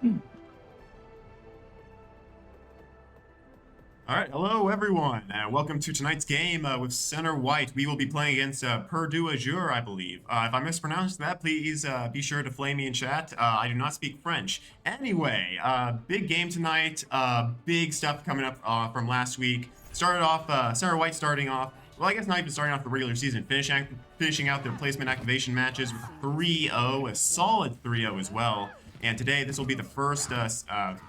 All right, hello everyone, and welcome to tonight's game with Center White. We will be playing against Purdue Azure, I believe. If I mispronounced that, please be sure to flame me in chat. I do not speak French. Anyway, big game tonight. Big stuff coming up from last week. Started off Center White starting off. Well, I guess not even starting off the regular season, finishing out their placement activation matches with 3-0, a solid 3-0 as well. And today, this will be the first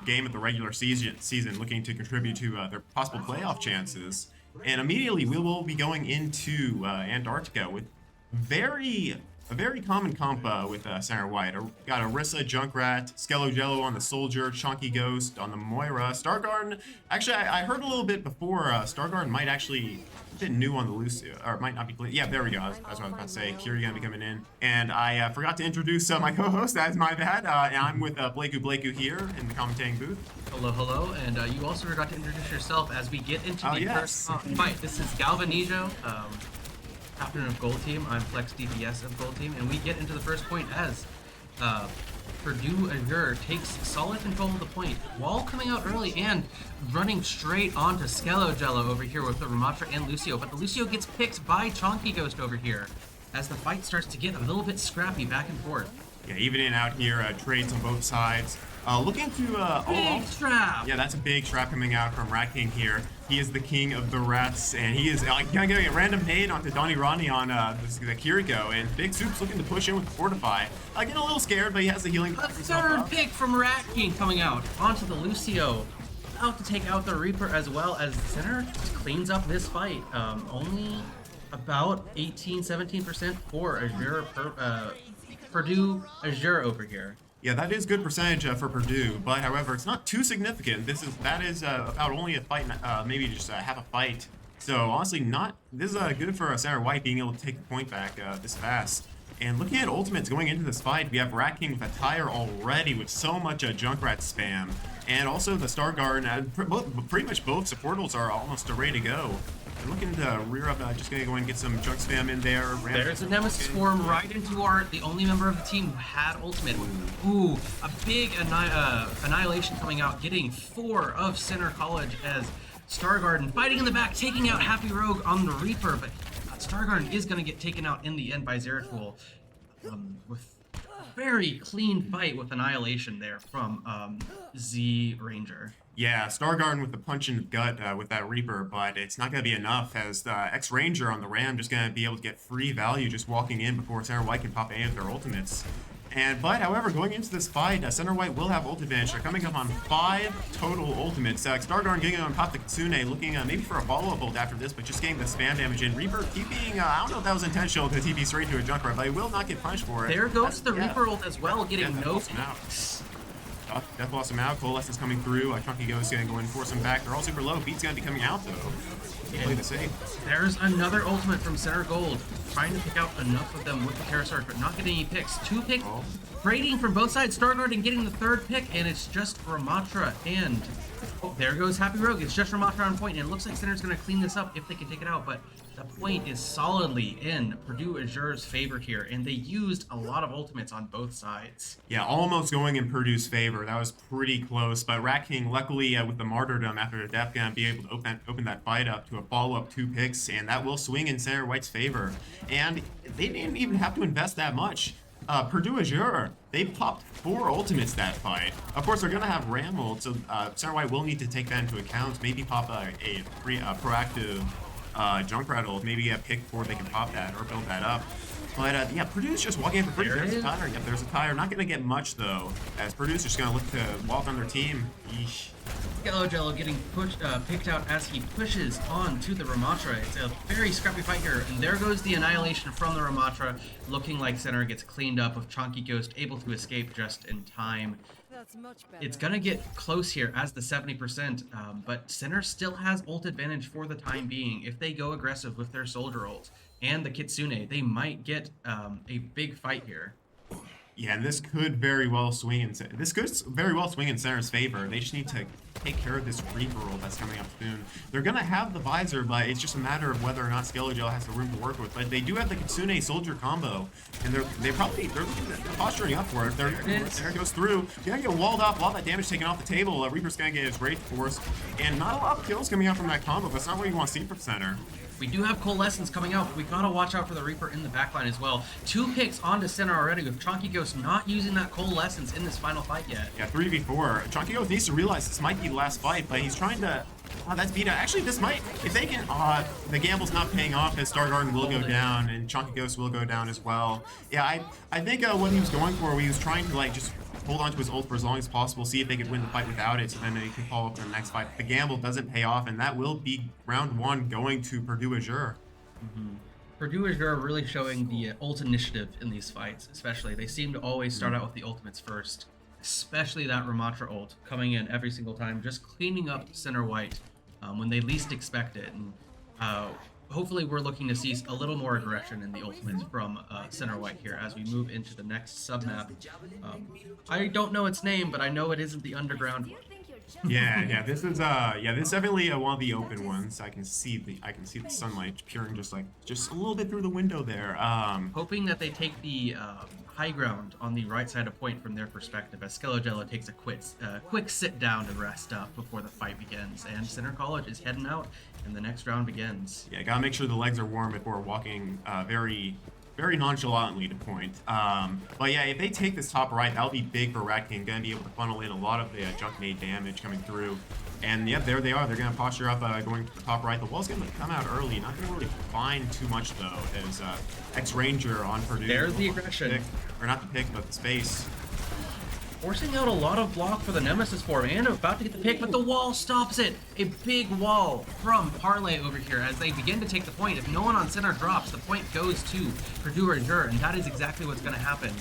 game of the regular season looking to contribute to their possible playoff chances. And immediately, we will be going into Antarctica with a very common comp with Center White. Got Orisa, Junkrat, Skellogello on the Soldier, Chonky Ghost on the Moira, Stargarden. Actually, I heard a little bit before Stargarden might actually bit new on the Lucio, or might not be. Yeah, there we go. That's what I was about to say. Kiri gonna be coming in, and I forgot to introduce my co-host. That's my bad. And I'm with Blakeu here in the commentating booth. Hello, hello, and you also forgot to introduce yourself as we get into the first fight. This is Galvanijo, captain of Gold Team. I'm Flex DPS of Gold Team, and we get into the first point as Purdue Azure takes solid control of the point while coming out early and running straight onto Skellogello over here with the Ramatra and Lucio. But the Lucio gets picked by Chonky Ghost over here as the fight starts to get a little bit scrappy back and forth. Yeah, even in out here, trades on both sides. Looking to big trap. Yeah, that's a big trap coming out from Rat King here. He is the king of the rats, and he is getting a random nade onto Donnie Ronnie on the Kiriko, and Big Soup's looking to push in with the Fortify. Getting a little scared, but he has the healing. A third pick from Rat King coming out onto the Lucio. Out to take out the Reaper as well as Center cleans up this fight. Only about 18-17% for Azure Purdue Azure over here. Yeah, that is good percentage for Purdue, but however, it's not too significant. That is about only a fight, maybe just half a fight. So honestly, this is good for Center White being able to take the point back this fast. And looking at ultimates going into this fight, we have Rat King with a tire already with so much Junkrat spam, and also the Stargarden. Pretty much both supportals are almost ready to go. I'm looking to rear up, just gonna go and get some junk spam in there. There's a Nemesis Swarm right into the only member of the team who had ultimate. Ooh, a big annihilation coming out, getting 4 of Center College as Stargarden fighting in the back, taking out Happy Rogue on the Reaper, but Stargarden is gonna get taken out in the end by Zeratul with a very clean fight with annihilation there from Z Ranger. Yeah, Stargarden with the punch in the gut with that Reaper, but it's not going to be enough as the X-Ranger on the Ram just going to be able to get free value just walking in before Center White can pop any of their ultimates. But however, going into this fight, Center White will have ult advantage. They're coming up on 5 total ultimates. Stargarden getting on pop the Kitsune, looking maybe for a follow-up ult after this, but just getting the spam damage in. Reaper TPing, I don't know if that was intentional to TP straight to a Junkrat, but he will not get punished for it. There goes the Reaper ult as well, getting no Death lost him out. Coalesce is coming through. Chunky Ghost is going to go and force him back. They're all super low. Beat's going to be coming out, though. Play the safe. There's another ultimate from Center Gold. Trying to pick out enough of them with the Terrasarge, but not getting any picks. 2 picks. Trading from both sides. Stargarden getting the 3rd pick, and it's just Ramatra and... Oh, there goes Happy Rogue. It's just Ramatra on point, and it looks like Center's going to clean this up if they can take it out, but the point is solidly in Purdue Azure's favor here, and they used a lot of ultimates on both sides. Yeah, almost going in Purdue's favor. That was pretty close, but Rat King, luckily with the martyrdom after the death, going to be able to open that fight up to a follow-up 2 picks, and that will swing in Center White's favor. And they didn't even have to invest that much. Purdue Azure, they popped 4 ultimates that fight. Of course, they're going to have Ram ult, so Center White will need to take that into account. Maybe pop a proactive Junkrat ult, maybe a pick before they can pop that or build that up. But yeah, Purdue's just walking in for free. There's a tire. Yep, there's a tire. Not going to get much, though, as Purdue's just going to look to walk on their team. Yeesh. Skellogello getting picked out as he pushes on to the Ramatra. It's a very scrappy fight here, and there goes the annihilation from the Ramatra, looking like Center gets cleaned up with Chonky Ghost able to escape just in time. It's gonna get close here as the 70%, but Center still has ult advantage for the time being. If they go aggressive with their Soldier ult and the Kitsune, they might get a big fight here. Yeah, and this could very well swing in Center's favor. They just need to take care of this Reaper roll that's coming up soon. They're gonna have the visor, but it's just a matter of whether or not Skeletal has the room to work with. But they do have the Kitsune Soldier combo, and they're posturing up for it. There it goes through. Gonna get walled off, a lot of that damage taken off the table. Reaper's gonna get his Wraith Force, and not a lot of kills coming out from that combo. That's not what you want to see from Center. We do have Coalescence coming out, but we gotta watch out for the Reaper in the backline as well. 2 picks onto Center already, with Chonky Ghost not using that Coalescence in this final fight yet. Yeah, 3v4. Chonky Ghost needs to realize this might be the last fight, but he's trying to... that's Vita. Actually, this might... If they can... the gamble's not paying off, as Star Garden will go down, and Chonky Ghost will go down as well. Yeah, I think what he was going for, he was trying to, like, just hold on to his ult for as long as possible, see if they could win the fight without it, so then they can follow up in the next fight. The gamble doesn't pay off, and that will be round 1 going to Purdue Azure. Purdue Azure really showing the ult initiative in these fights, especially. They seem to always start out with the ultimates first, especially that Ramatra ult coming in every single time, just cleaning up Center White when they least expect it. And hopefully we're looking to see a little more aggression in the ultimates from Center White here as we move into the next submap. I don't know its name, but I know it isn't the underground one. Yeah, this is definitely one of the open ones. I can see the sunlight peering just a little bit through the window there. Hoping that they take the high ground on the right side of point from their perspective, as Skelogella takes a quick sit down to rest up before the fight begins, and Center College is heading out and the next round begins. Yeah, gotta make sure the legs are warm before walking very nonchalantly to point. But yeah, if they take this top right, that'll be big for Rat King. Gonna be able to funnel in a lot of the junk made damage coming through. And yep, there they are. They're gonna posture up, going to the top right. The wall's gonna come out early. Not gonna really find too much though, as X-Ranger on Purdue. There's the aggression. Or not the pick, but the space. Forcing out a lot of block for the Nemesis form, and about to get the pick, but the wall stops it. A big wall from Parlay over here as they begin to take the point. If no one on Center drops, the point goes to Purdue Azure, and that is exactly what's going to happen,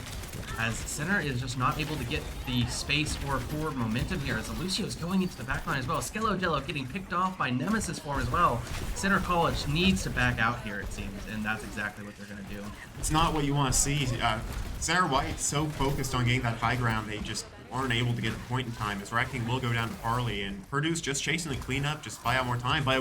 as Center is just not able to get the space or forward momentum here, as Lucio is going into the backline as well. Skelogella getting picked off by Nemesis form as well. Center College needs to back out here, it seems, and that's exactly what they're going to do. It's not what you want to see. Center White's so focused on getting that high ground, they just aren't able to get the point in time, as Rat King will go down to Parley, and Purdue's just chasing the cleanup, just buy out more time, but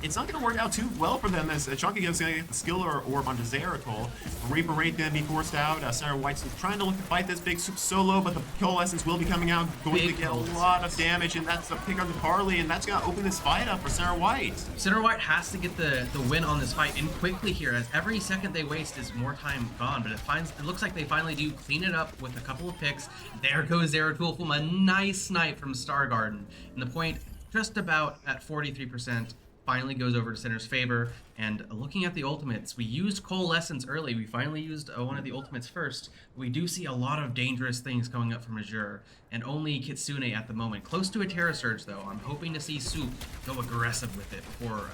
it's not going to work out too well for them, as Chunky is going to get the skill orb onto Zeratol. Reaper Wraith going to be forced out. Center White's trying to look to fight this big solo, but the Coalescence will be coming out, going to get a lot of damage, and that's a pick on the Parley, and that's going to open this fight up for Center White. Center White has to get the win on this fight, and quickly here, as every second they waste is more time gone, but it looks like they finally do clean it up with a couple of picks. There goes Zeratol from a nice snipe from Star Garden, and the point just about at 43% finally goes over to Center's favor. And looking at the ultimates, we used Coalescence early. We finally used one of the ultimates first. We do see a lot of dangerous things coming up from Azure, and only Kitsune at the moment. Close to a Terra Surge though. I'm hoping to see Soup go aggressive with it before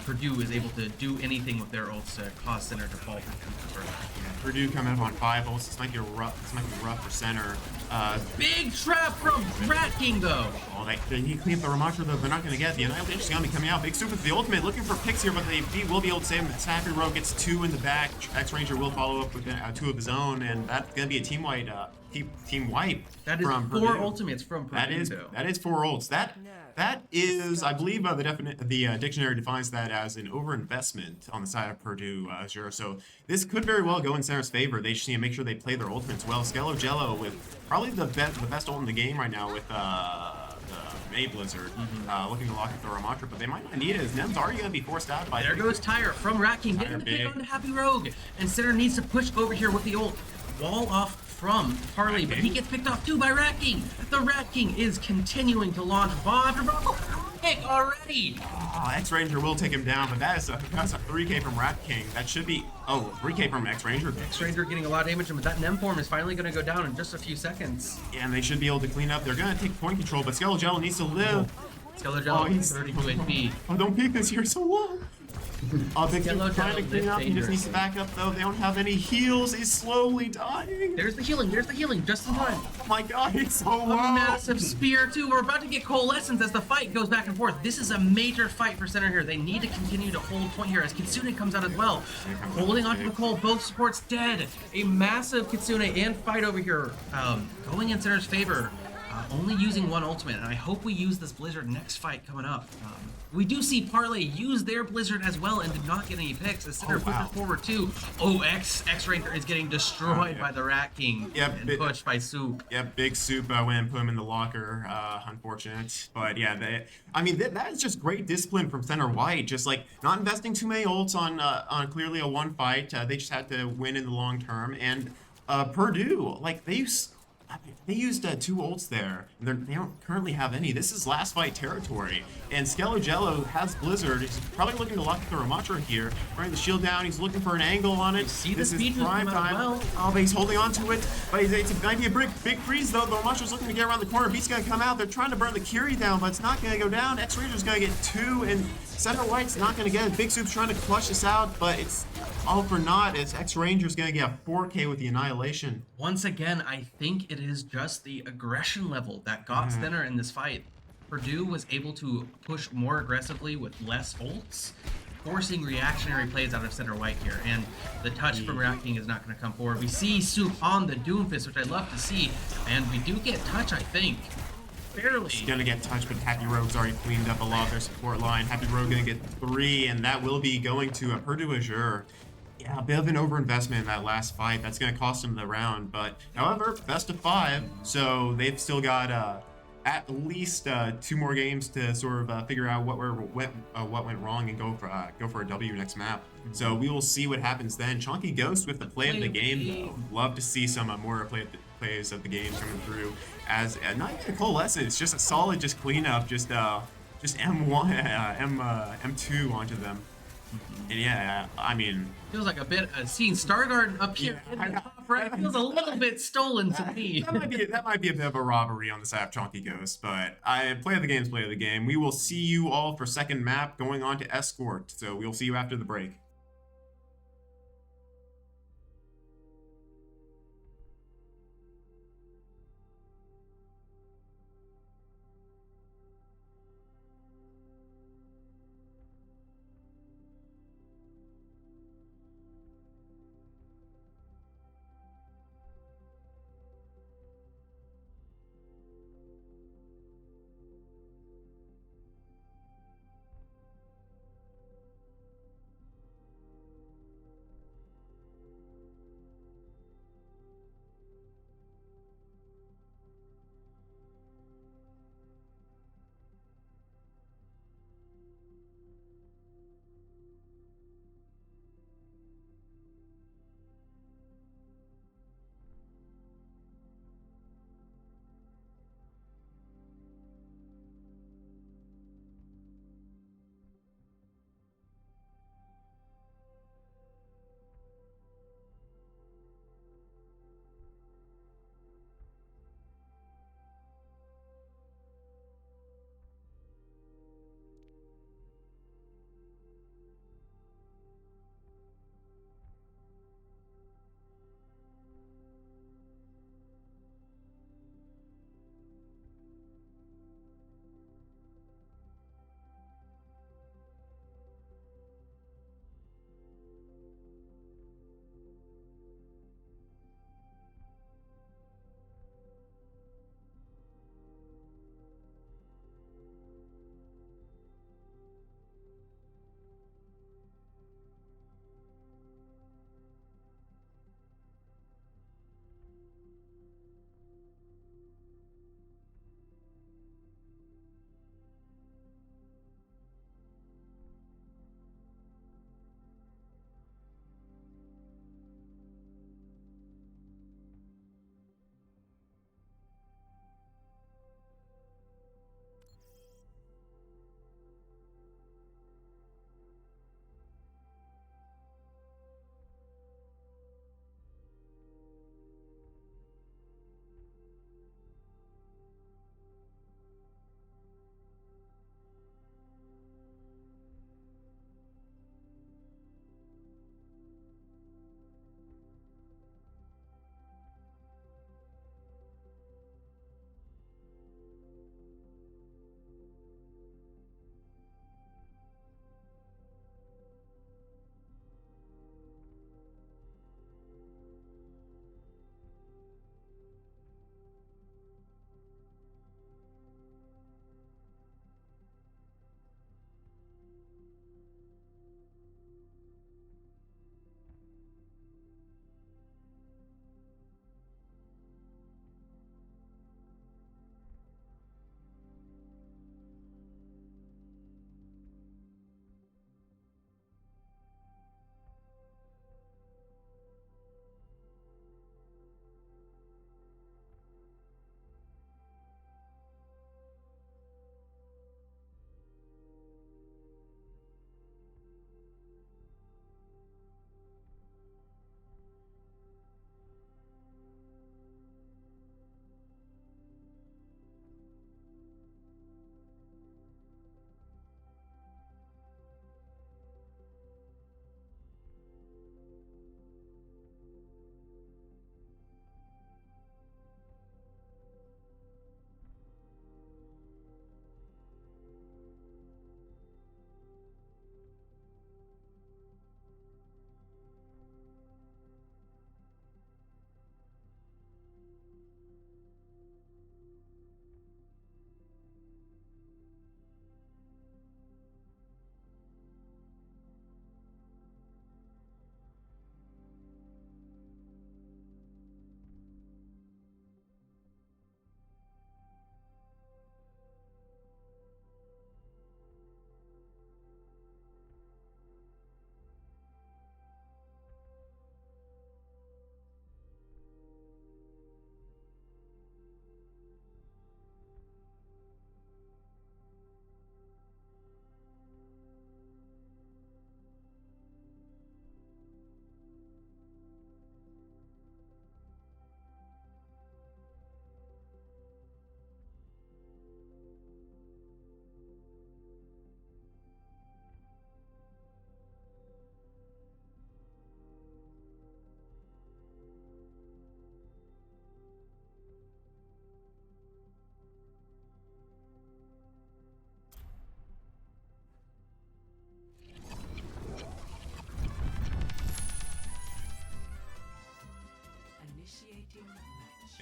Purdue is able to do anything with their ults to cause Center to fall. Purdue coming up on 5 ults. This might be rough for Center. Big trap from Rat King though. Oh, he cleaned up the Ramatra though. They're not going to get the Annihilation's going to be coming out. Big Soup with the ultimate, looking for picks here, but they will be able to save him. Sappy Rogue gets 2 in the back. X-Ranger will follow up with 2 of his own, and that's going to be a team wipe. That is from 4 Purdue. Ultimates from Purdue. That is 4 ults. That is, I believe, the dictionary defines that as an overinvestment on the side of Purdue Azure. So this could very well go in Center's favor. They just need to make sure they play their ultimates well. Skelogella with probably the best ult in the game right now with the May Blizzard, looking to lock up the Ramatra, but they might not need it, as Nem's already going to be forced out by... There goes Tyre from Rat King, getting the pick on the Happy Rogue, and Center needs to push over here with the ult. Wall off from Parley, but he gets picked off too by Rat King. The Rat King is continuing to launch bomb after bomb. Pick already. Oh, X-Ranger will take him down, but that's a 3k from Rat King. That should be... Oh, 3k from X-Ranger. X-Ranger getting a lot of damage, but that Nem form is finally going to go down in just a few seconds. Yeah, and they should be able to clean up. They're going to take point control, but Skelogella needs to live. Skelogella 32 HP. Oh, don't peek this, you're so low. Oh, Big Yellow Soup's trying to Devil clean lives up. He just needs to dangerously. back up, though. They don't have any heals. He's slowly dying. There's the healing, just in time. Oh my god, he's so A low. massive spear too. We're about to get coalescence as the fight goes back and forth. This is a major fight for center here. They need to continue to hold point here as Kitsune comes out as well. Holding onto the coal, both supports dead. A massive Kitsune and fight over here going in center's favor. Only using one ultimate, and I hope we use this Blizzard next fight coming up. We do see Parlay use their Blizzard as well and did not get any picks. As Center pushes forward too. Oh, X-Ranger is getting destroyed by the Rat King and pushed by Soup. Yep, Big Soup went and put him in the locker. Unfortunate. But yeah, that is just great discipline from Center White. Just like not investing too many ults on clearly a one fight. They just had to win in the long term. And Purdue, like they used 2 ults there. And they don't currently have any. This is last fight territory. And Skellogello has Blizzard. He's probably looking to lock the Ramatra here. Running the shield down. He's looking for an angle on it. See this the is speed prime time. well. Oh, but he's holding on to it. But it might be a big freeze, though. The Ramatra's looking to get around the corner. Beat's going to come out. They're trying to burn the Curie down, but it's not going to go down. X-Ranger's going to get 2, and Center White's not going to get it. Big Soup's trying to clutch this out, but it's all for naught as X-Ranger's going to get a 4K with the Annihilation. Once again, I think it is just the aggression level that got Center in this fight. Purdue was able to push more aggressively with less ults, forcing reactionary plays out of Center White here, and the touch from Rat King is not going to come forward. We see Soup on the Doomfist, which I love to see, and we do get touch, I think. Barely. He's gonna get touched, but Happy Rogue's already cleaned up a lot of their support line. Happy Rogue gonna get 3, and that will be going to Purdue Azure. Yeah, a bit of an overinvestment in that last fight. That's gonna cost them the round, but however, best of 5, so they've still got at least 2 more games to sort of figure out what went wrong and go for a W next map. So we will see what happens then. Chunky Ghost with the play of the game, though. Love to see some more plays of the game coming through as not even a coalescence, just a solid cleanup, just M1 M2 onto them. And yeah, I mean, feels like a bit seeing Stargarden up here in the top right feels a little bit stolen to me. that might be a bit of a robbery on the side of Chunky Ghost, but play of the game is play of the game. We will see you all for second map going on to Escort. So we'll see you after the break.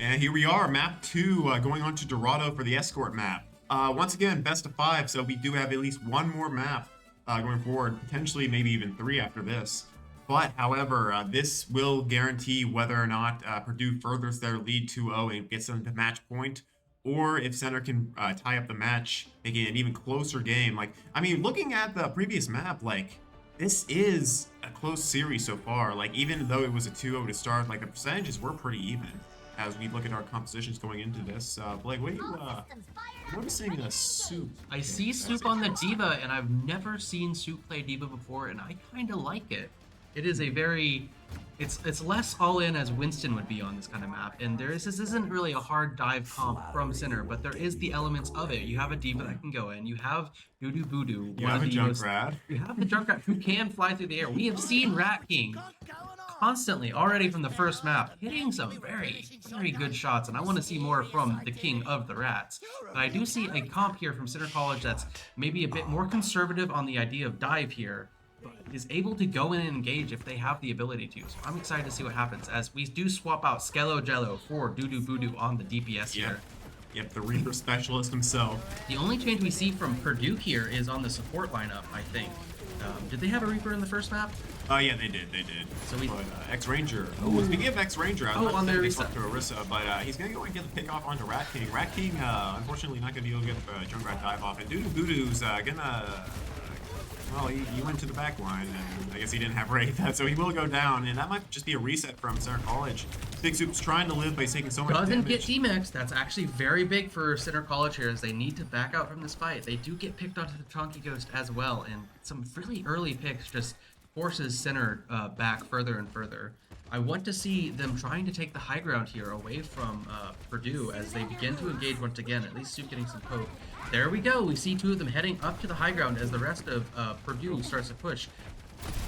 And here we are, map 2, going on to Dorado for the escort map. Once again, best of 5, so we do have at least one more map going forward, potentially maybe even 3 after this. But, however, this will guarantee whether or not Purdue furthers their lead 2-0 and gets them to match point, or if Center can tie up the match, making it an even closer game. Like, I mean, looking at the previous map, like, this is a close series so far. Like, even though it was a 2-0 to start, like, the percentages were pretty even as we look at our compositions going into this. Blake, what are you noticing a Soup? I see Soup on the D.Va, and I've never seen Soup play D.Va before, and I kind of like it. It is a very, it's less all in as Winston would be on this kind of map, and this isn't really a hard dive comp from Center, but there is the elements of it. You have a D.Va that can go in, you have Doodoo Voodoo, you have a Junkrat. You have the Junkrat who can fly through the air. We have seen Rat King constantly already from the first map hitting some very, very good shots, and I want to see more from the king of the rats. But I do see a comp here from Center College that's maybe a bit more conservative on the idea of dive here, but is able to go in and engage if they have the ability to. So I'm excited to see what happens as we do swap out Skello Jello for Doodoo Voodoo on the DPS here. Yep, the Reaper specialist himself. The only change we see from Purdue here is on the support lineup, I think. Did they have a Reaper in the first map? Yeah, they did. So we X-Ranger. Oh, speaking of X-Ranger, I was on the to Orisa, but he's gonna go and get the pick off onto Rat King. Rat King, unfortunately, not gonna be able to get the Junkrat dive off, and Doodoo Voodoo's gonna. Well, he went to the back line, and I guess he didn't have Wraith, so he will go down, and that might just be a reset from Center College. Big Soup's trying to live, but he's taking so much damage. Doesn't get D-Max. That's actually very big for Center College here, as they need to back out from this fight. They do get picked onto the Chonky Ghost as well, and some really early picks just forces Center back further and further. I want to see them trying to take the high ground here away from Purdue as they begin to engage once again, at least Soup getting some poke. There we go. We see two of them heading up to the high ground as the rest of Purdue starts to push.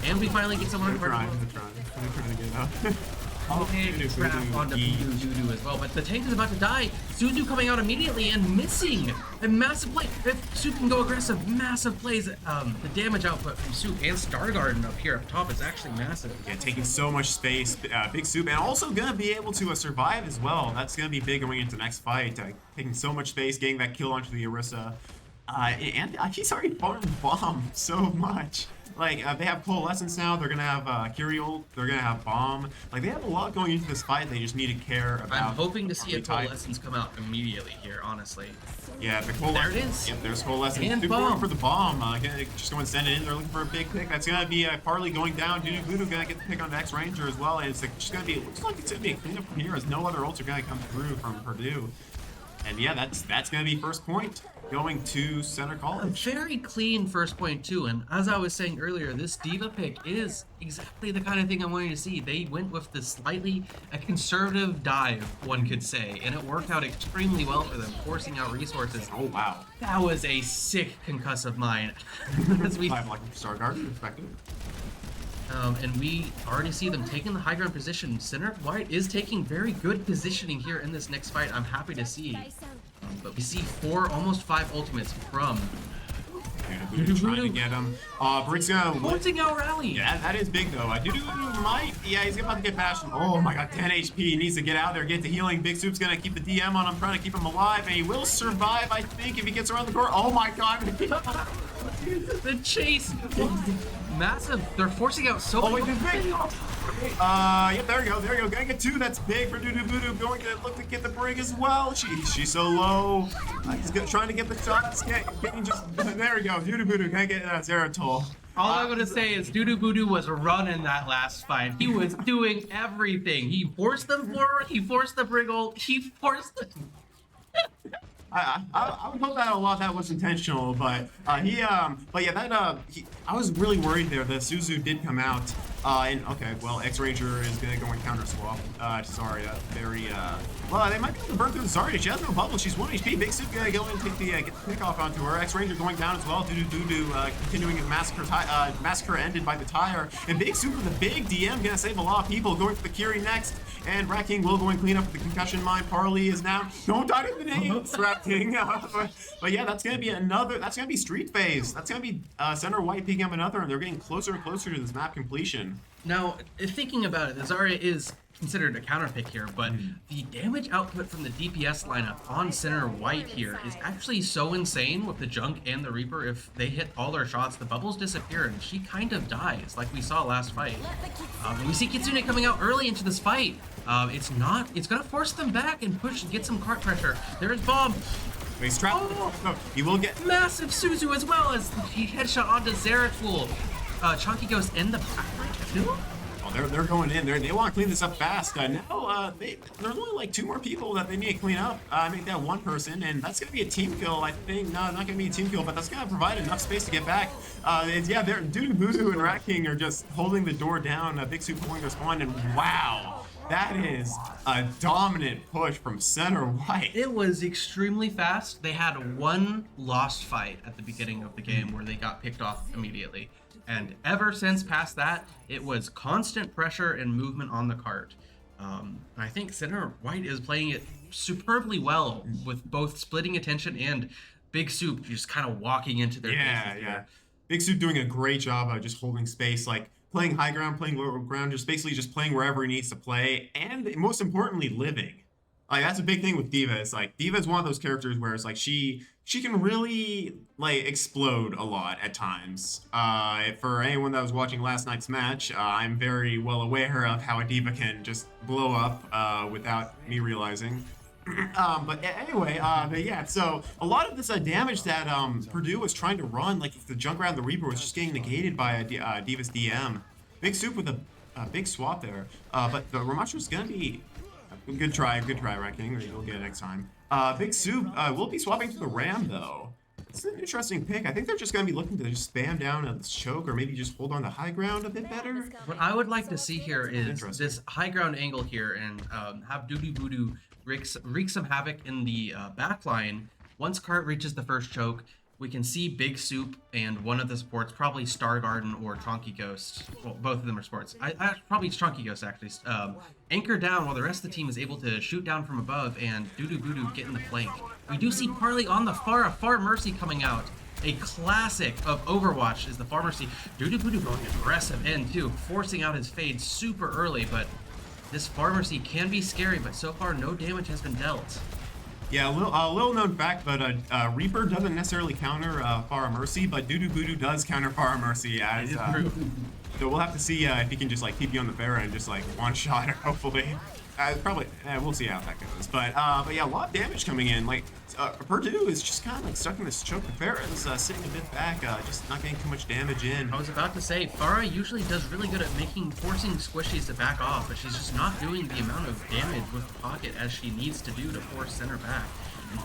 And we finally get someone They're trying to get up. Trap onto Doodoo as well, but the tank is about to die. Suzu coming out immediately and missing a massive play. If Soup can go aggressive, massive plays. The damage output from Soup and Star Garden up here up top is actually massive. Yeah, taking so much space, Big Soup, and also gonna be able to survive as well. That's gonna be big going into the next fight. Taking so much space, getting that kill onto the Orisa. And he's already farmed Bomb so much. Like, they have Coalescence now, they're gonna have Curial, they're gonna have Bomb. Like, they have a lot going into this fight, they just need to care about. I'm hoping to see a Coalescence come out immediately here, honestly. Yeah, the Coalescence. There it is. Yep, there's Coalescence. And They're Bomb. going for the Bomb. Just going to send it in, they're looking for a big pick. That's gonna be Parley going down. Doodoo Voodoo gonna get the pick on the X-Ranger as well, and it's just gonna be, looks like it's gonna be a cleanup from here as no other ults are gonna come through from Purdue. And yeah, that's gonna be first point going to Center A College. very clean first point too, and as I was saying earlier, this D.Va pick is exactly the kind of thing I wanted to see. They went with the slightly a conservative dive, one could say, and it worked out extremely well for them, forcing out resources. Oh wow. That was a sick concussive mine. As we I'm like Star Garden perspective. and we already see them taking the high ground position. Center White is taking very good positioning here in this next fight. I'm happy to see. But we see almost 5 ultimates from Doodoo trying to get him. Brick's gonna forcing out rally. Yeah, that is big though. Doodoo might. Yeah, he's about to get past him. Oh my god, 10 HP. He needs to get out there, get to healing. Big Soup's gonna keep the DM on him, trying to keep him alive, and he will survive, I think, if he gets around the corner. Oh my god. The chase. Massive. They're forcing out so many. big. Yep, there we go. Gonna get 2. That's big for Doodoo Voodoo. Going to look to get the brig as well. She's so low. He's trying to get the shots. Getting just there we go. Doodoo Voodoo can't get Zeratol. All I'm gonna say is Doodoo Voodoo was running that last fight. He was doing everything. He forced them forward. He forced the brig ult. He forced the. I would hope that a lot that was intentional, but I was really worried there. The Suzu did come out, and okay, well, X-Ranger is gonna go and counter swap. Zarya, very well, they might be able to burn through the Zarya. She has no bubble. She's 1 HP. Big Soup gonna go and take the get the pick off onto her. X-Ranger going down as well. Doodoo continuing his massacre ended by the tire, and Big Soup with a big DM gonna save a lot of people. Going for the Curie next. And Rat King will go and clean up the concussion mine. Parley is now. Don't die to the names, Rat King. But yeah, that's gonna be another. That's gonna be Street Phase. That's gonna be Center White picking up another, and they're getting closer and closer to this map completion. Now, thinking about it, the Zarya is considered a counter pick here, but the damage output from the DPS lineup on center white here is actually so insane with the Junk and the Reaper. If they hit all their shots, the bubbles disappear and she kind of dies, like we saw last fight. We see Kitsune coming out early into this fight. It's gonna force them back and get some cart pressure. There's Bomb. He's trapped. Oh, no, he will get massive Suzu as well as he headshot onto Zeratul. Chunky Ghost in the back too. Oh, they're going in there. They want to clean this up fast. Now, there's only like 2 more people that they need to clean up. Make that 1 person, and that's going to be a team kill, I think. No, not going to be a team kill, but that's going to provide enough space to get back. Yeah, Dudu Buzu and Rat King are just holding the door down. Big Soup pulling their spawn, and wow. That is a dominant push from center white. It was extremely fast. They had 1 lost fight at the beginning of the game where they got picked off immediately. And ever since past that, it was constant pressure and movement on the cart. I think center white is playing it superbly well with both splitting attention and Big Soup just kind of walking into their faces. Yeah. Big Soup doing a great job of just holding space, like playing high ground, playing low ground, just playing wherever he needs to play, and most importantly, living. Like, that's a big thing with D.Va. It's like D.Va is one of those characters where it's like she can really like explode a lot at times. For anyone that was watching last night's match, I'm very well aware of how a D.Va can just blow up without me realizing. But anyway, yeah, so a lot of this damage that Purdue was trying to run, like if the Junkrat and the Reaper was just getting negated by D.Va's DM. Big Soup with a big swap there, but the Ramashu's gonna be good try, Rat King. You'll get it next time. Big Soup will be swapping to the Ram though. It's an interesting pick. I think they're just going to be looking to just spam down a choke or maybe just hold on to high ground a bit better. What I would like to see here is this high ground angle here and have Dudu Budu wreak some havoc in the back line. Once Cart reaches the first choke, we can see Big Soup and one of the supports, probably Star Garden or Chonky Ghost. Well, both of them are supports. Probably Chonky Ghost actually. Anchor down while the rest of the team is able to shoot down from above and Dudu Budu get in the flank. We do see Parley on the Far Mercy coming out. A classic of Overwatch is the Far Mercy. Dudu Budu going aggressive in too, forcing out his fade super early, but this Far Mercy can be scary, but so far no damage has been dealt. Yeah, a little known fact, but Reaper doesn't necessarily counter Far Mercy, but Dudu Budu does counter Far Mercy as so we'll have to see if he can just like keep you on the Pharah and just like one-shot her, hopefully. Probably, we'll see how that goes. But yeah, a lot of damage coming in. Like Purdue is just kind of like stuck in this choke. The Pharah is sitting a bit back, just not getting too much damage in. I was about to say, Pharah usually does really good at forcing squishies to back off, but she's just not doing the amount of damage with the pocket as she needs to do to force center back.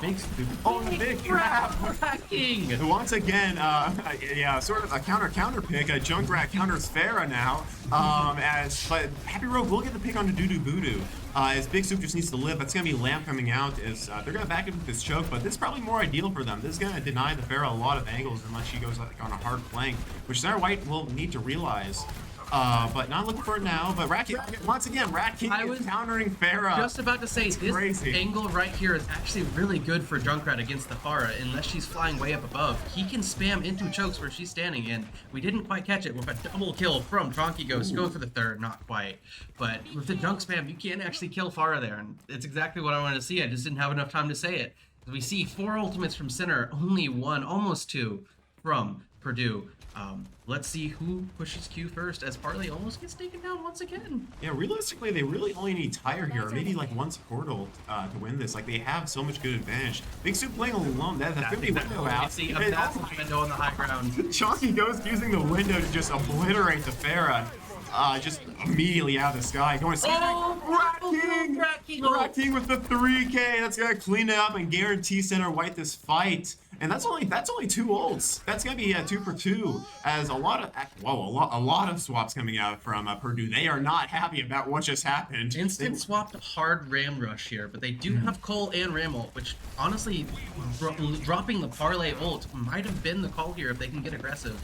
Big trap! Cracking! Once again, yeah, sort of a counter pick. Junkrat counters Pharah now. But Happy Rogue will get the pick onto Dudu Budu. As Big Soup just needs to live. That's gonna be Lamp coming out. They're gonna back into this choke, but this is probably more ideal for them. This is gonna deny the Pharah a lot of angles unless she goes like on a hard flank, which Center White will need to realize. But not looking for it now. But Rat King, once again, Rat King is countering Pharah. Just about to say, this angle right here is actually really good for Junkrat against the Pharah, unless she's flying way up above. He can spam into chokes where she's standing, and we didn't quite catch it with a double kill from Chonky Ghost. Going for the third, not quite. But with the junk spam, you can't actually kill Pharah there, and it's exactly what I wanted to see. I just didn't have enough time to say it. We see 4 ultimates from center, only 1, almost 2 from Purdue. Let's see who pushes Q first as Parley almost gets taken down once again. Yeah, realistically, they really only need Tire here, or maybe like one portal to win this. Like, they have so much good advantage. Big Soup playing alone, that's a 50 window out. See a massive window on the high ground. Chonky Ghost using the window to just obliterate the Pharah. Just immediately out of the sky. Going Rat King with the 3K. That's gonna clean it up and guarantee Center White this fight. And that's only 2 ults. That's gonna be 2 for 2. As a lot of swaps coming out from Purdue. They are not happy about what just happened. Instant swapped hard Ram Rush here, but they do have Cole and Ram ult, which honestly, dropping the Parlay ult might have been the call here if they can get aggressive.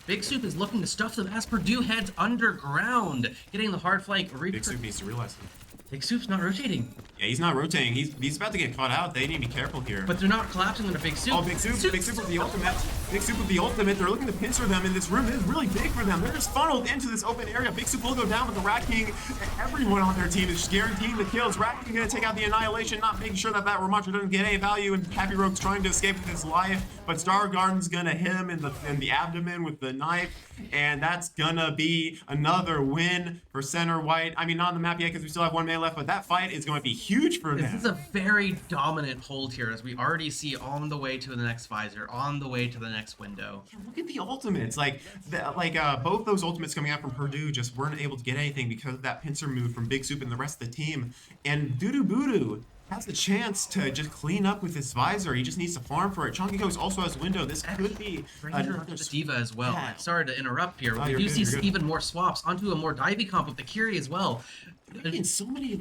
Big Soup is looking to stuff them as Purdue heads underground, getting the hard flank. Big Soup needs to realize that. Big Soup's not rotating. Yeah, he's not rotating. He's about to get caught out. They need to be careful here. But they're not collapsing on a big soup. Oh, big soup with the ultimate. Big soup with the ultimate. They're looking to pincer them in this room. It is really big for them. They're just funneled into this open area. Big soup will go down with the Rat King. Everyone on their team is just guaranteeing the kills. Rat King gonna take out the annihilation, not making sure that Ramattra doesn't get any value. And Happy Rogue's trying to escape with his life, but Star Garden's gonna hit him in the abdomen with the knife, and that's gonna be another win for Center White. I mean, not on the map yet because we still have 1 minute left, but that fight is going to be huge for them. This is a very dominant hold here, as we already see on the way to the next visor, on the way to the next window. Look at the ultimates. Both those ultimates coming out from Purdue just weren't able to get anything because of that pincer move from Big Soup and the rest of the team. And Voodoo has the chance to just clean up with his visor. He just needs to farm for it. Chunky Ghost also has window. This could be another D.Va as well. Yeah. I'm sorry to interrupt here. Oh, You see even more swaps onto a more divey comp with the Curie as well. Making so many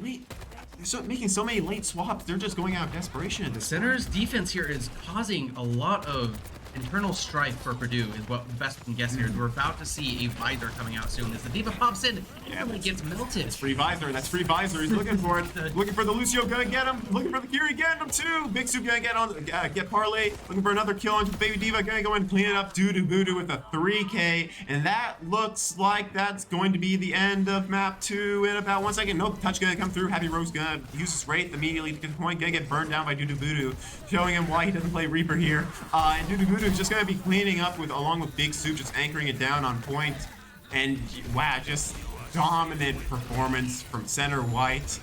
late swaps. They're just going out of desperation at this Center's defense here is causing a lot of internal strife for Purdue, is what best we can guess here. We're about to see a visor coming out soon. As the D.Va pops in, it gets melted. That's free visor. He's looking for it. Looking for the Lucio, gonna get him. Looking for the Curie, getting him too. Big Soup gonna get Parlay. Looking for another kill onto Baby D.Va, gonna go and clean it up. Voodoo with a 3K, and that looks like that's going to be the end of map 2 in about 1 second. Nope, touch gonna come through. Happy Rogue's gonna use his Wraith immediately to get the point. Gonna get burned down by Voodoo, showing him why he doesn't play Reaper here. And Voodoo is just gonna be cleaning up along with Big Soup, just anchoring it down on point. And wow, just dominant performance from Center White.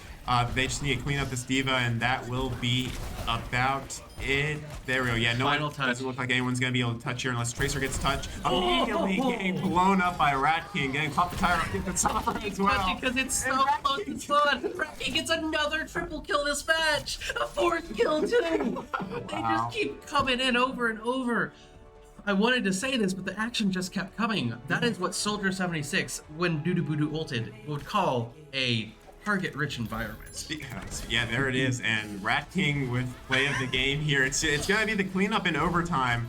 They just need to clean up this D.Va, and that will be about it. There we go. Yeah, no Final one touch. doesn't look like anyone's gonna be able to touch here unless Tracer gets touched. Immediately getting blown up by Rat King, getting popped the tire up, get the Sombra as well. Because it's so close to fun. Rat King gets another triple kill this match. A 4th kill too. They just keep coming in over and over. I wanted to say this, but the action just kept coming. That is what Soldier 76, when Voodoo ulted, would call a target-rich environment. Yeah, there it is. And Rat King with play of the game here. It's gonna be the cleanup in overtime.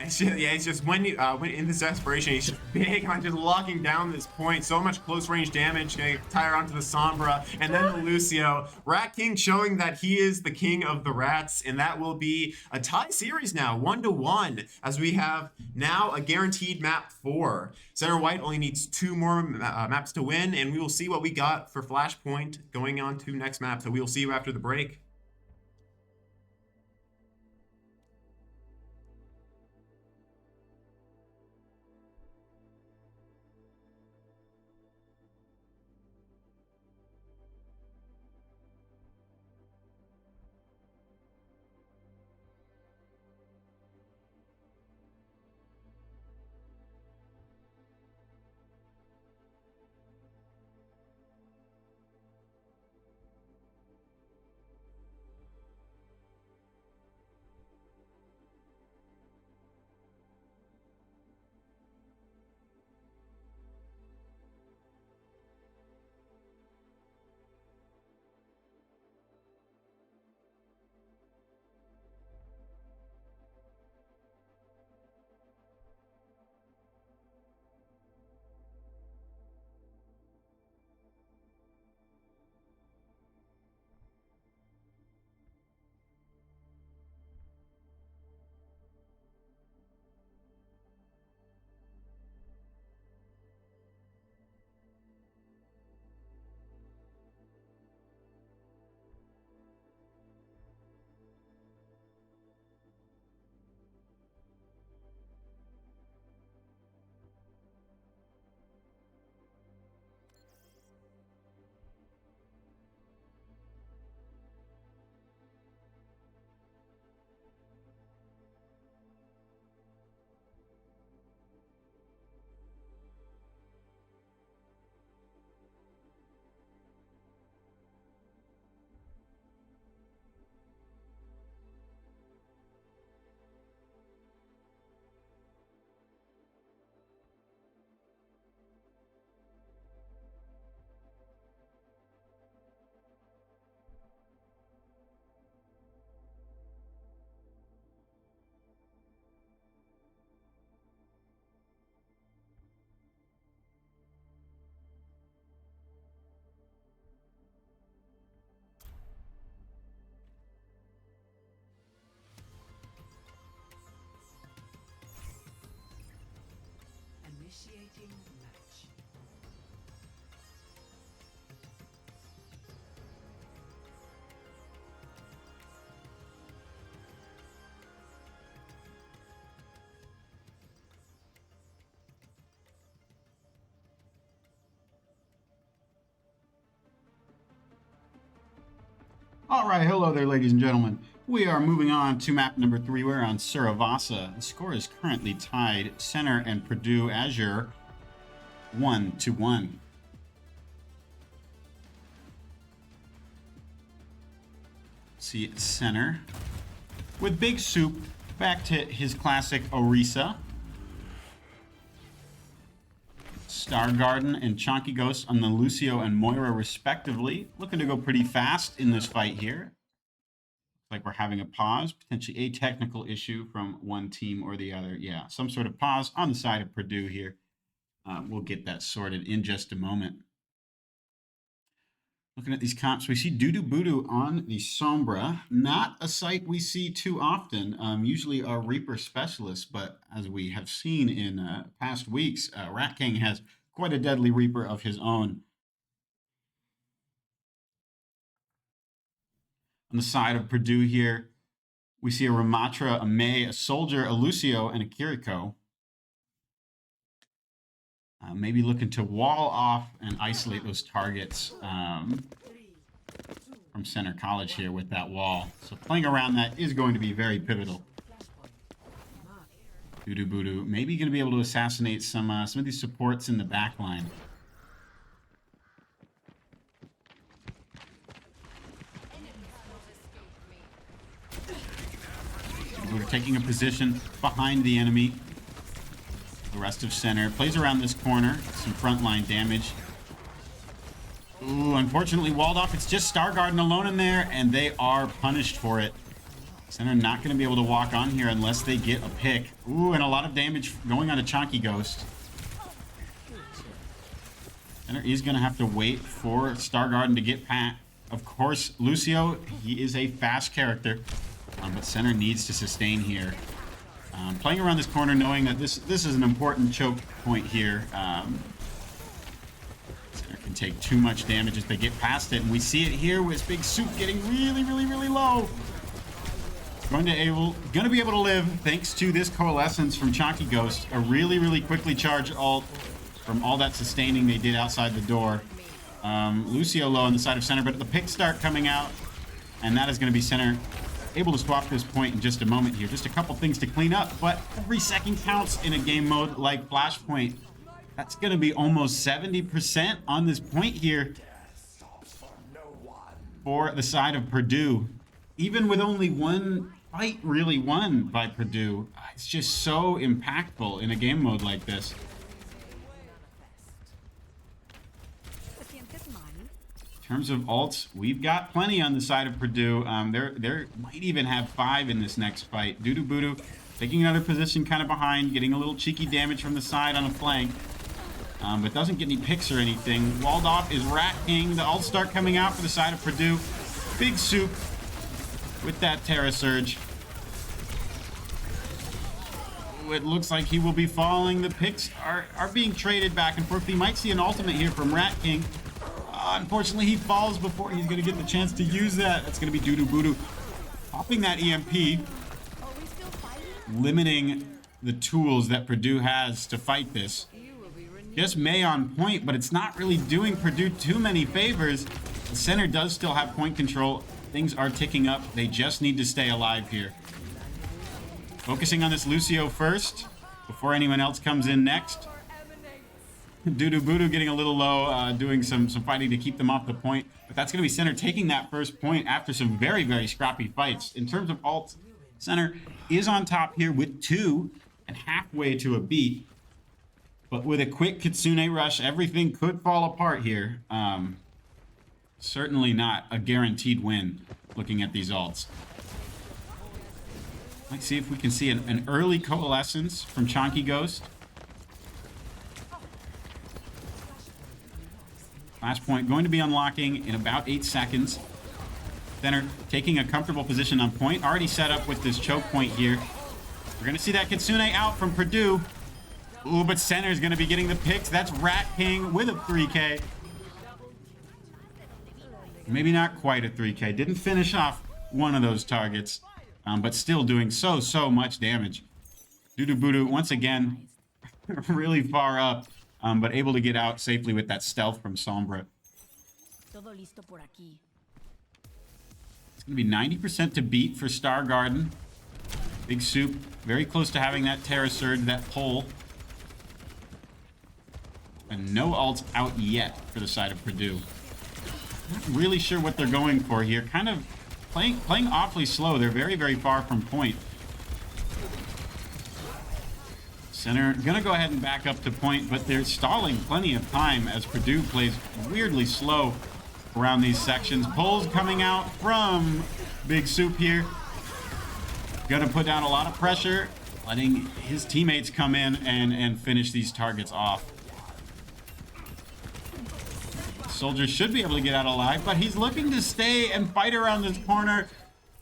It's just when in this desperation, he's just big on just locking down this point. So much close range damage, gonna tire onto the Sombra, and then the Lucio. Rat King showing that he is the king of the rats, and that will be a tie series now, 1-1, as we have now a guaranteed map 4. Center White only needs 2 more maps to win, and we will see what we got for Flashpoint going on to next map. So we will see you after the break. All right, hello there, ladies and gentlemen. We are moving on to map number 3. We're on Suravasa. The score is currently tied. Center and Purdue Azure 1-1. See Center with Big Soup back to his classic Orisa. Star Garden and Chonky Ghost on the Lucio and Moira respectively. Looking to go pretty fast in this fight here. Looks like we're having a pause, potentially a technical issue from one team or the other. Yeah, some sort of pause on the side of Purdue here. We'll get that sorted in just a moment. Looking at these comps, we see Doo Doo Boodoo on the Sombra. Not a sight we see too often. Usually a Reaper specialist, but as we have seen in past weeks, Rat King has quite a deadly Reaper of his own. On the side of Purdue here, we see a Ramatra, a Mei, a Soldier, a Lucio, and a Kiriko. Maybe looking to wall off and isolate those targets from Center College here with that wall. So playing around that is going to be very pivotal. Doo Doo Boodoo maybe going to be able to assassinate some of these supports in the back line. We're taking a position behind the enemy. The rest of Center plays around this corner. Some frontline damage. Ooh, unfortunately walled off. It's just Star Garden alone in there, and they are punished for it. Center not going to be able to walk on here unless they get a pick. Ooh, and a lot of damage going on to Chonky Ghost. Center is going to have to wait for Star Garden to get pat. Of course, Lucio, he is a fast character, but Center needs to sustain here. Playing around this corner, knowing that this is an important choke point here. Center can take too much damage if they get past it, and we see it here with Big Soup getting really low. Going to be able to live thanks to this coalescence from Chonky Ghost. A really quickly charged ult from all that sustaining they did outside the door. Lucio low on the side of Center, but the pick start coming out, and that is going to be Center able to swap this point in just a moment here. Just a couple things to clean up, but every second counts in a game mode like Flashpoint. That's going to be almost 70% on this point here for the side of Purdue. Even with only one fight really won by Purdue, it's just so impactful in a game mode like this. In terms of ults, we've got plenty on the side of Purdue. There might even have 5 in this next fight. Doo Doo Boodoo taking another position kind of behind, getting a little cheeky damage from the side on a flank, but doesn't get any picks or anything. Walled off is Rat King. The ults start coming out for the side of Purdue. Big Soup with that Terra Surge. Ooh, it looks like he will be falling. The picks are being traded back and forth. We might see an ultimate here from Rat King. Unfortunately, he falls before he's going to get the chance to use that. That's going to be Doo Doo Boodoo popping that EMP, limiting the tools that Purdue has to fight this. Just Mei on point, but it's not really doing Purdue too many favors. The Center does still have point control. Things are ticking up. They just need to stay alive here. Focusing on this Lucio first before anyone else comes in next. Doo Doo Boodoo getting a little low, doing some fighting to keep them off the point. But that's going to be Center taking that first point after some very scrappy fights. In terms of ults, Center is on top here with 2 and halfway to a beat. But with a quick Kitsune rush, everything could fall apart here. Certainly not a guaranteed win looking at these ults. Let's see if we can see an early coalescence from Chonky Ghost. Flashpoint going to be unlocking in about 8 seconds. Center taking a comfortable position on point. Already set up with this choke point here. We're going to see that Kitsune out from Purdue. Ooh, but Center is going to be getting the picks. That's Rat King with a 3K. Maybe not quite a 3K. Didn't finish off one of those targets, but still doing so much damage. Doo Doo Boodoo, once again, really far up. But able to get out safely with that stealth from Sombra. Gonna be 90% to beat for Star Garden. Big Soup, very close to having that Terra Surge, that pull. And no ults out yet for the side of Purdue. Not really sure what they're going for here. Kind of playing awfully slow. They're very, very far from point. Center gonna go ahead and back up to point, but they're stalling plenty of time as Purdue plays weirdly slow around these sections. Pulls coming out from Big Soup here. Gonna put down a lot of pressure, letting his teammates come in and finish these targets off. Soldier should be able to get out alive, but he's looking to stay and fight around this corner.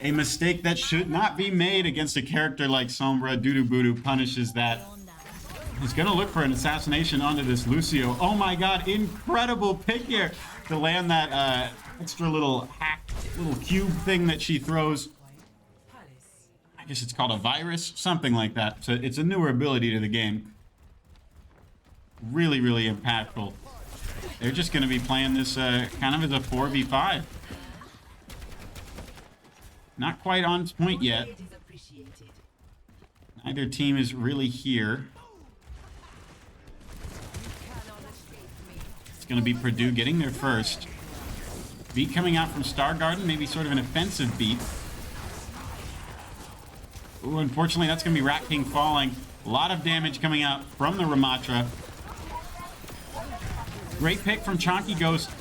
A mistake that should not be made against a character like Sombra. Dudu punishes that. He's gonna look for an assassination onto this Lucio. Oh my god, incredible pick here to land that extra little hack, little cube thing that she throws. I guess it's called a virus, something like that. So it's a newer ability to the game. Really, really impactful. They're just going to be playing this kind of as a 4v5. Not quite on point yet. Neither team is really here. It's going to be Purdue getting their first. Beat coming out from Star Garden, maybe sort of an offensive beat. Ooh, unfortunately, that's going to be Rat King falling. A lot of damage coming out from the Ramatra. Great pick from Chonky Ghost.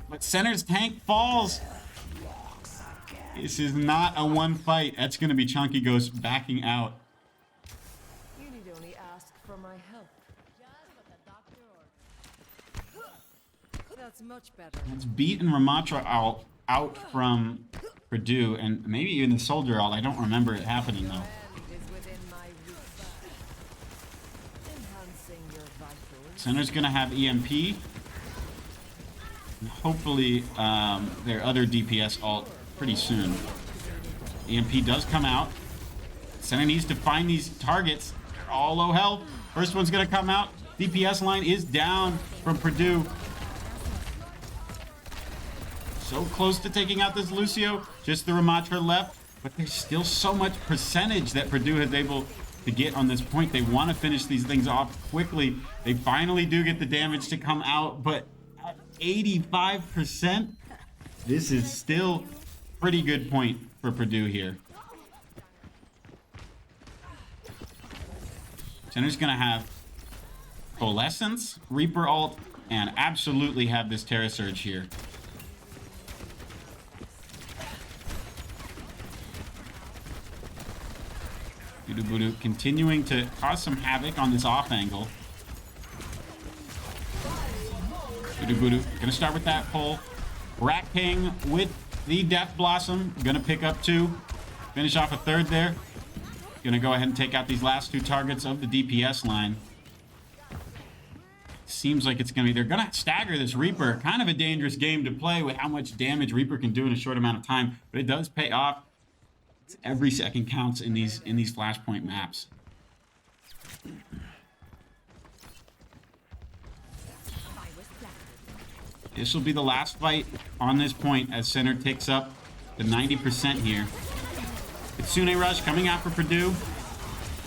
But Center's tank falls. This is not a one fight. That's going to be Chonky Ghost backing out. You need only ask for my help. That's much better. It's beaten Ramatra out from Purdue, and maybe even the Soldier ult. I don't remember it happening, though. Center's going to have EMP. And hopefully, their other DPS ult pretty soon. EMP does come out. Center needs to find these targets. They're all low health. First one's going to come out. DPS line is down from Purdue. So close to taking out this Lucio. Just the Ramatra left. But there's still so much percentage that Purdue is able to get on this point. They want to finish these things off quickly. They finally do get the damage to come out, but at 85%, this is still pretty good point for Purdue here. Center's gonna have Coalescence, Reaper ult, and absolutely have this Terra Surge here. Dudu continuing to cause some havoc on this off angle. Dudu gonna start with that pull. Rat King with the Death Blossom. Gonna pick up 2. Finish off a 3rd there. Gonna go ahead and take out these last 2 targets of the DPS line. Seems like it's gonna be, they're gonna stagger this Reaper. Kind of a dangerous game to play with how much damage Reaper can do in a short amount of time, but it does pay off. Every second counts in these Flashpoint maps. This will be the last fight on this point as Center takes up the 90% here. Kitsune Rush coming out for Purdue,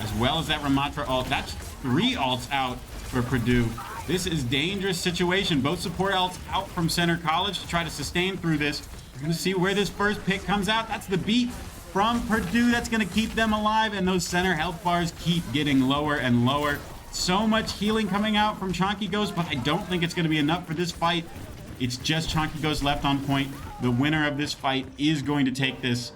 as well as that Ramatra ult. That's 3 ults out for Purdue. This is a dangerous situation. Both support ults out from Center College to try to sustain through this. We're going to see where this first pick comes out. That's the beat from Purdue. That's going to keep them alive, and those Center health bars keep getting lower and lower. So much healing coming out from Chonky Ghost, but I don't think it's going to be enough for this fight. It's just Chonky Ghost left on point. The winner of this fight is going to take this.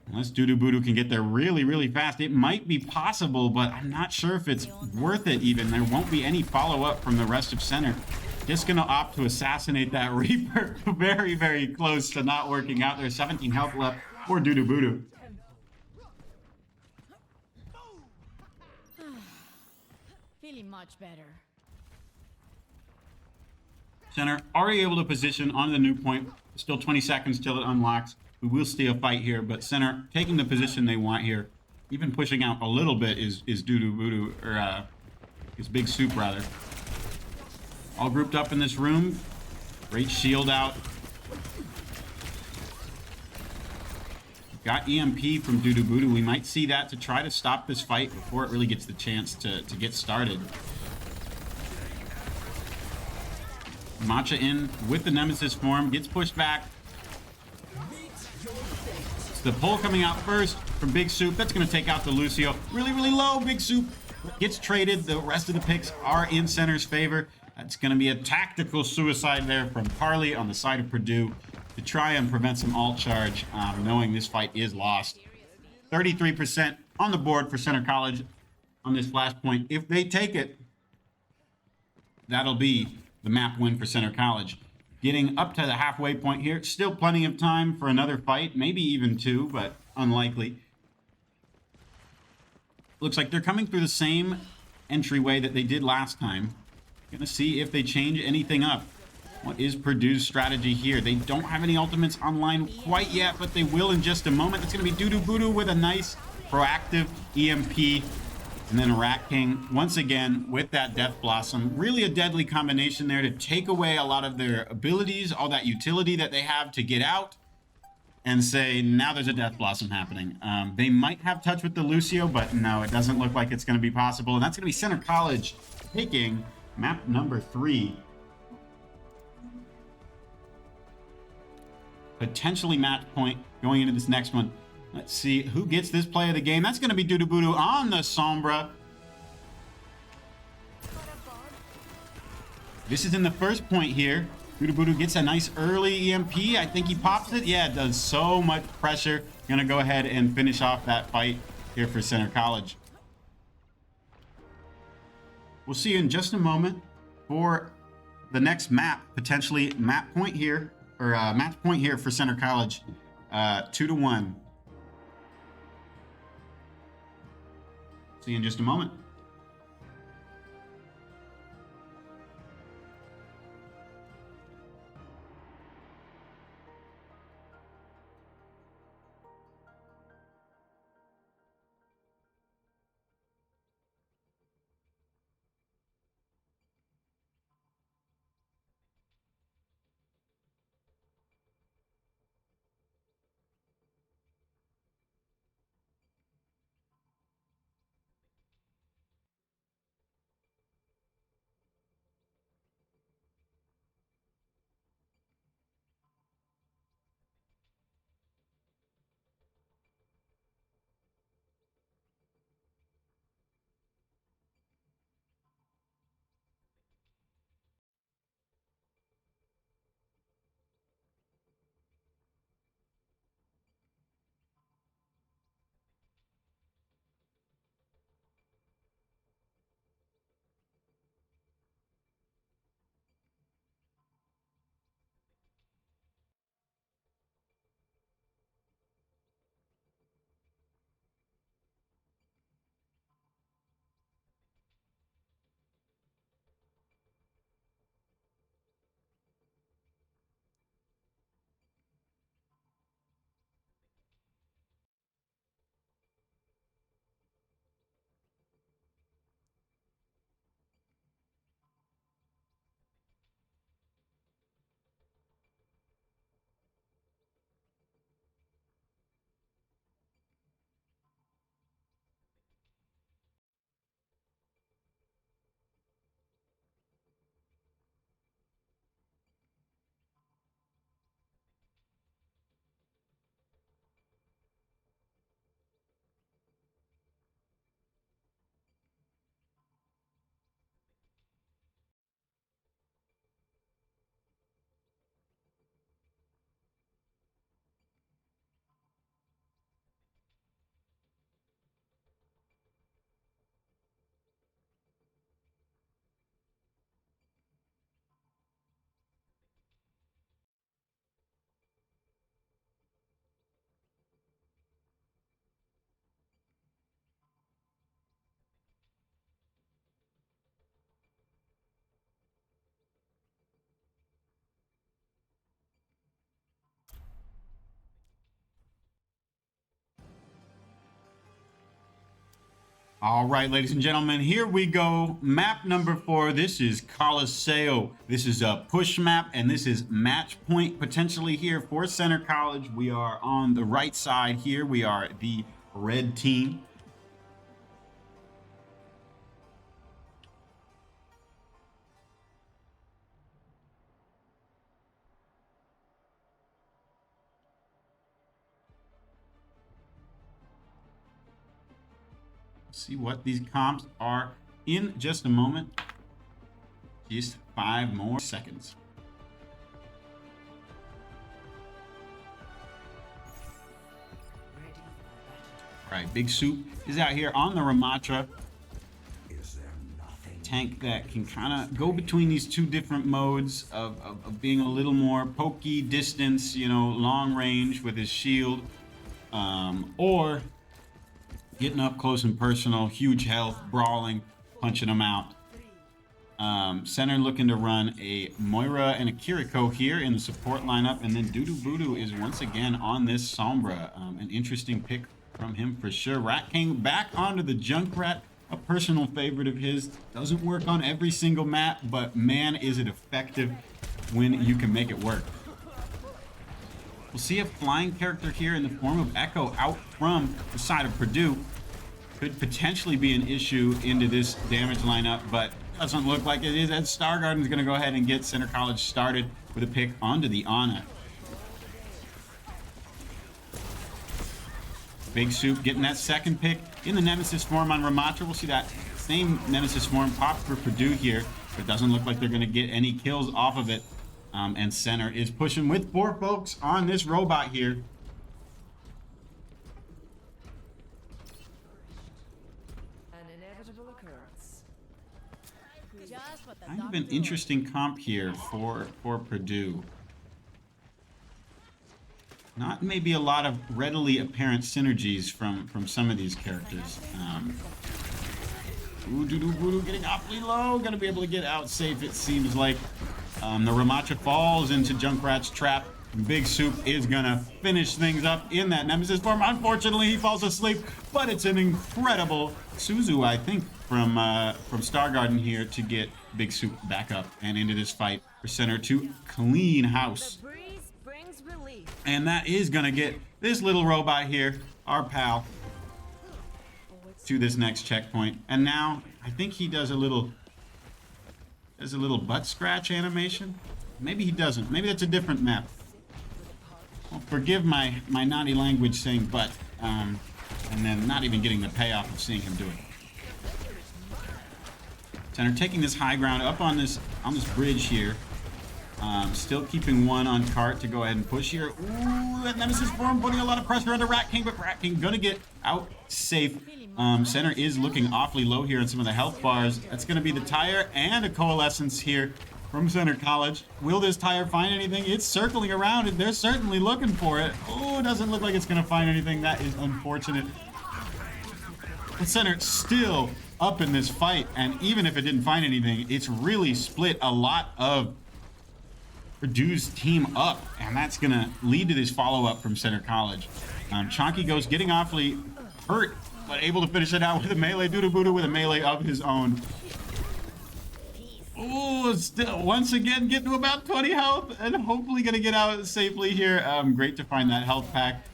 Unless Dudu can get there really, really fast. It might be possible, but I'm not sure if it's worth it even. There won't be any follow-up from the rest of Center. Just going to opt to assassinate that Reaper. Very, very close to not working out. There's 17 health left for Dudu. Feeling much better. Center already able to position on the new point. Still 20 seconds till it unlocks. We will stay a fight here, but Center taking the position they want here. Even pushing out a little bit is Dudu, or is Big Soup rather. All grouped up in this room. Great shield out. Got EMP from Dudu Budu. We might see that to try to stop this fight before it really gets the chance to get started. Matcha in with the Nemesis form, gets pushed back. It's the pull coming out first from Big Soup. That's going to take out the Lucio. Really, really low. Big Soup gets traded. The rest of the picks are in Center's favor. That's going to be a tactical suicide there from Parley on the side of Purdue to try and prevent some alt charge, knowing this fight is lost. 33% on the board for Center College on this flashpoint. If they take it, that'll be the map win for Center College. Getting up to the halfway point here. Still plenty of time for another fight, maybe even two, but unlikely. Looks like they're coming through the same entryway that they did last time. Gonna see if they change anything up. What is Purdue's strategy here? They don't have any ultimates online quite yet, but they will in just a moment. It's gonna be Dudu Budu with a nice proactive EMP. And then Rat King, once again, with that Death Blossom. Really a deadly combination there to take away a lot of their abilities, all that utility that they have to get out, and say, now there's a Death Blossom happening. They might have touch with the Lucio, but no, it doesn't look like it's going to be possible. And that's going to be Center College taking map number 3. Potentially match point going into this next one. Let's see who gets this play of the game. That's going to be Dudu Budu on the Sombra. This is in the first point here. Dudu Budu gets a nice early EMP. I think he pops it. Yeah, it does so much pressure. Going to go ahead and finish off that fight here for Center College. We'll see you in just a moment for the next map. Potentially map point here, or match point here for Center College. 2-1. See you in just a moment. All right, ladies and gentlemen, here we go. Map number 4. This is Coliseo. This is a push map, and this is match point potentially here for Center College. We are on the right side here. We are the red team. See what these comps are in just a moment. Just 5 more seconds. All right, Big Soup is out here on the Ramatra. Tank that can kind of go between these two different modes of being a little more pokey, distance, you know, long range with his shield, or getting up close and personal, huge health, brawling, punching them out. Center looking to run a Moira and a Kiriko here in the support lineup, and then Doodoo Voodoo is once again on this Sombra. An interesting pick from him for sure. Rat King back onto the Junkrat, a personal favorite of his. Doesn't work on every single map, but man, is it effective when you can make it work. We'll see a flying character here in the form of Echo out from the side of Purdue. Could potentially be an issue into this damage lineup, but doesn't look like it is. And Stargarden is going to go ahead and get Center College started with a pick onto the Ana. Big Soup getting that second pick in the Nemesis form on Ramatra. We'll see that same Nemesis form pop for Purdue here, but it doesn't look like they're going to get any kills off of it. And Center is pushing with 4 folks on this robot here. An inevitable occurrence. Just what the Kind of doctor an interesting comp here for Purdue. Not maybe a lot of readily apparent synergies from some of these characters. Doodoo Voodoo getting awfully low. Gonna be able to get out safe, it seems like. The Ramatra falls into Junkrat's trap. Big Soup is gonna finish things up in that Nemesis form. Unfortunately, he falls asleep, but it's an incredible Suzu, I think, from Stargarden here to get Big Soup back up and into this fight for Center to clean house. The breeze brings relief. And that is gonna get this little robot here, our pal, to this next checkpoint. And now I think he does a little butt scratch animation. Maybe he doesn't. Maybe that's a different map. Well, forgive my naughty language saying butt, and then not even getting the payoff of seeing him do it. Center taking this high ground up on this bridge here. Still keeping one on cart to go ahead and push here. Ooh, that Nemesis form putting a lot of pressure under Rat King, but Rat King gonna get out safe. Center is looking awfully low here on some of the health bars. That's gonna be the tire and a coalescence here from Center College. Will this tire find anything? It's circling around and they're certainly looking for it. Oh, it doesn't look like it's gonna find anything. That is unfortunate. But Center still up in this fight, and even if it didn't find anything, it's really split a lot of Purdue's team up, and that's gonna lead to this follow-up from Center College. Chonky Ghost getting awfully hurt, but able to finish it out with a melee. Doodoo Voodoo with a melee of his own. Oh, still once again getting to about 20 health, and hopefully gonna get out safely here. Great to find that health pack.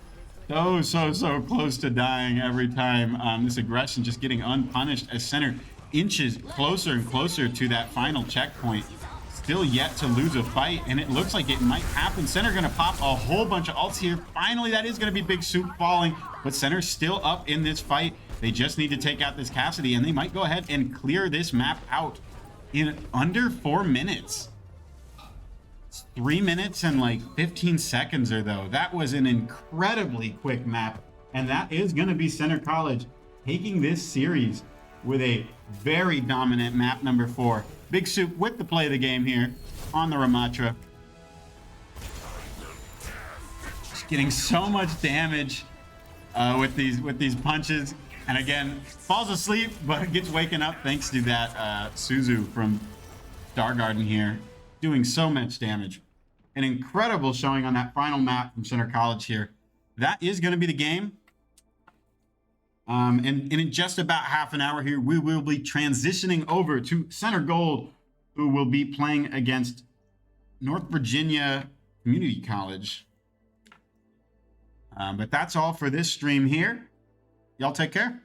So close to dying every time. This aggression just getting unpunished as Center inches closer and closer to that final checkpoint. Still yet to lose a fight, and it looks like it might happen. Center gonna pop a whole bunch of ults here. Finally, that is gonna be Big Soup falling, but Center still up in this fight. They just need to take out this Cassidy, and they might go ahead and clear this map out in under 4 minutes. It's 3 minutes and like 15 seconds or though. That was an incredibly quick map, and that is gonna be Center College taking this series with a very dominant map number 4. Big Soup with the play of the game here on the Ramatra. Just getting so much damage with these punches. And again, falls asleep, but gets waken up thanks to that Suzu from Stargarden here. Doing so much damage. An incredible showing on that final map from Center College here. That is going to be the game. And in just about half an hour here, we will be transitioning over to Center Gold, who will be playing against North Virginia Community College. But that's all for this stream here. Y'all take care.